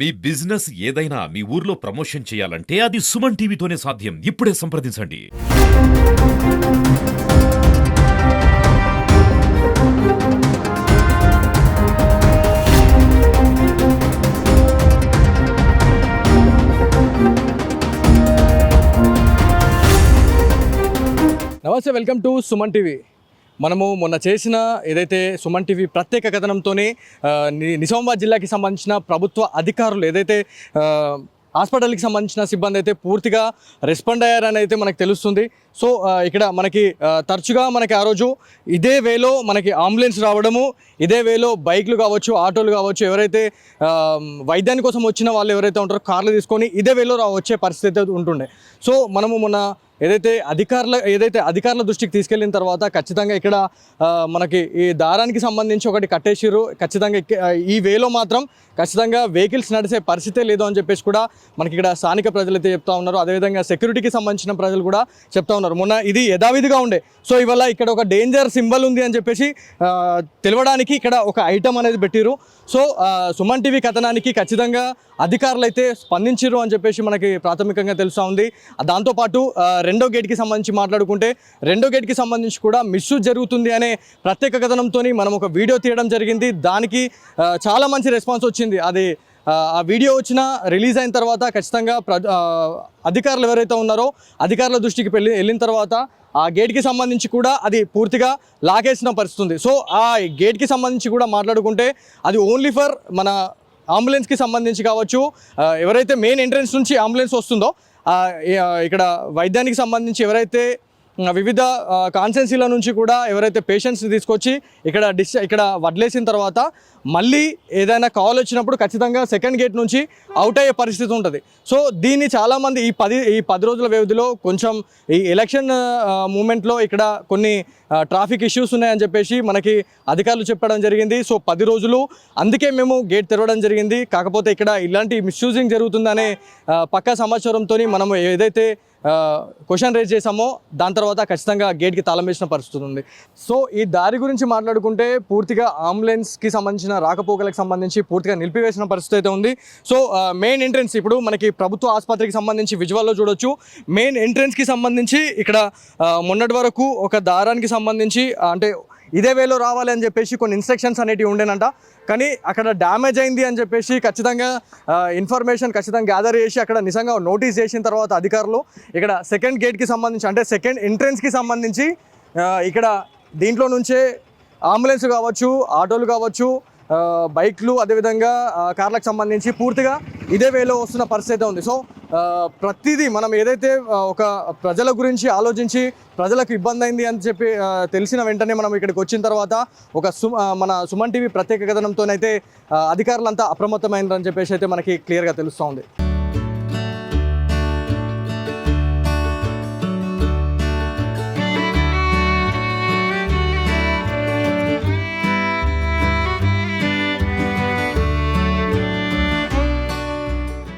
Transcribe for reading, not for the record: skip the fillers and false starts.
మీ business ఏదైనా మీ ఊర్లో promotion చేయాలంటే అది సుమన్ టీవీతోనే సాధ్యం. ఇప్పుడే సంప్రదించండి. నమస్తే, వెల్కమ్ టు సుమన్ టీవీ. మనము మొన్న చేసిన ఏదైతే సుమన్ టీవీ ప్రత్యేక కథనంతోనే నిజామాబాద్ జిల్లాకి సంబంధించిన ప్రభుత్వ అధికారులు ఏదైతే హాస్పిటల్కి సంబంధించిన సిబ్బంది అయితే పూర్తిగా రెస్పాండ్ అయ్యారని అయితే మనకు తెలుస్తుంది. సో ఇక్కడ మనకి తరచుగా మనకి ఆ రోజు ఇదే వేలో మనకి అంబులెన్స్ రావడము, ఇదే వేలో బైక్లు కావచ్చు, ఆటోలు కావచ్చు, ఎవరైతే వైద్యాని కోసం వచ్చిన వాళ్ళు ఎవరైతే ఉంటారో కార్లు తీసుకొని ఇదే వేలో వచ్చే పరిస్థితి ఉంటుండే. సో మనము మొన్న ఏదైతే అధికారుల దృష్టికి తీసుకెళ్ళిన తర్వాత ఖచ్చితంగా ఇక్కడ మనకి ఈ దారానికి సంబంధించి ఒకటి కట్టేసిర్రు. ఖచ్చితంగా ఈ వేలో మాత్రం ఖచ్చితంగా వెహికల్స్ నడిచే పరిస్థితే లేదు అని చెప్పేసి కూడా మనకి ఇక్కడ స్థానిక ప్రజలు అయితే చెప్తా ఉన్నారు. అదేవిధంగా సెక్యూరిటీకి సంబంధించిన ప్రజలు కూడా చెప్తా ఉన్నారు. మొన్న ఇది యథావిధిగా ఉండే, సో ఇవాళ ఇక్కడ ఒక డేంజర్ సింబల్ ఉంది అని చెప్పేసి తెలవడానికి ఇక్కడ ఒక ఐటమ్ అనేది పెట్టిరు. సో సుమన్ టీవీ కథనానికి ఖచ్చితంగా అధికారులు అయితే స్పందించారు అని చెప్పేసి మనకి ప్రాథమికంగా తెలుస్తూ ఉంది. దాంతోపాటు రెండో గేట్కి సంబంధించి మాట్లాడుకుంటే రెండో గేట్కి సంబంధించి కూడా మిస్యూజ్ జరుగుతుంది అనే ప్రత్యేక కథనంతో మనం ఒక వీడియో తీయడం జరిగింది. దానికి చాలా మంచి రెస్పాన్స్ వచ్చింది. అది ఆ వీడియో రిలీజ్ అయిన తర్వాత ఖచ్చితంగా అధికారులు ఎవరైతే ఉన్నారో అధికారుల దృష్టికి వెళ్ళిన తర్వాత ఆ గేట్కి సంబంధించి కూడా అది పూర్తిగా లాగేసిన పరిస్థితి ఉంది. సో ఆ గేట్కి సంబంధించి కూడా మాట్లాడుకుంటే అది ఓన్లీ ఫర్ మన అంబులెన్స్కి సంబంధించి కావచ్చు, ఎవరైతే మెయిన్ ఎంట్రన్స్ నుంచి అంబులెన్స్ వస్తుందో ఇక్కడ వైద్యానికి సంబంధించి ఎవరైతే వివిధ కాన్స్టెన్సీల నుంచి కూడా ఎవరైతే పేషెంట్స్ని తీసుకొచ్చి ఇక్కడ వదిలేసిన తర్వాత మళ్ళీ ఏదైనా కాల్ వచ్చినప్పుడు ఖచ్చితంగా సెకండ్ గేట్ నుంచి అవుట్ అయ్యే పరిస్థితి ఉంటుంది. సో దీన్ని చాలామంది ఈ 10 రోజుల వ్యవధిలో కొంచెం ఈ ఎలక్షన్ మూమెంట్లో ఇక్కడ కొన్ని ట్రాఫిక్ ఇష్యూస్ ఉన్నాయని చెప్పేసి మనకి అధికారులు చెప్పడం జరిగింది. సో 10 రోజులు అందుకే మేము గేట్ తెరవడం జరిగింది. కాకపోతే ఇక్కడ ఇలాంటి మిస్యూజింగ్ జరుగుతుందనే పక్కా సమాచారంతో మనం ఏదైతే క్వశ్చన్ రేజ్ చేసామో దాని తర్వాత ఖచ్చితంగా గేట్కి తాళం వేసిన పరిస్థితి ఉంది. సో ఈ దారి గురించి మాట్లాడుకుంటే పూర్తిగా అంబులెన్స్కి సంబంధించిన రాకపోకలకు సంబంధించి పూర్తిగా నిలిపివేసిన పరిస్థితి అయితే ఉంది. సో మెయిన్ ఎంట్రెన్స్ ఇప్పుడు మనకి ప్రభుత్వ ఆసుపత్రికి సంబంధించి విజువల్లో చూడొచ్చు. మెయిన్ ఎంట్రెన్స్కి సంబంధించి ఇక్కడ మొన్నటి వరకు ఒక దారానికి సంబంధించి అంటే ఇదే వేలో రావాలి అని చెప్పేసి కొన్ని ఇన్స్ట్రక్షన్స్ అనేటివి ఉండేనంట. కానీ అక్కడ డ్యామేజ్ అయింది అని చెప్పేసి ఖచ్చితంగా ఇన్ఫర్మేషన్ ఖచ్చితంగా గ్యాదర్ చేసి అక్కడ నిజంగా నోటీస్ చేసిన తర్వాత అధికారులు ఇక్కడ సెకండ్ గేట్కి సంబంధించి అంటే సెకండ్ ఎంట్రెన్స్కి సంబంధించి ఇక్కడ దీంట్లో నుంచే అంబులెన్స్ కావచ్చు, ఆటోలు కావచ్చు, బైక్లు, అదేవిధంగా కార్లకు సంబంధించి పూర్తిగా ఇదే వేలో వస్తున్న పరిస్థితి ఉంది. సో ప్రతిదీ మనం ఏదైతే ఒక ప్రజల గురించి ఆలోచించి ప్రజలకు ఇబ్బంది అయింది అని చెప్పి తెలిసిన వెంటనే మనం ఇక్కడికి వచ్చిన తర్వాత మన సుమన్ టీవీ ప్రత్యేక కథనంతోనైతే అధికారులంతా అప్రమత్తమైనని చెప్పేసి అయితే మనకి క్లియర్గా తెలుస్తూ ఉంది.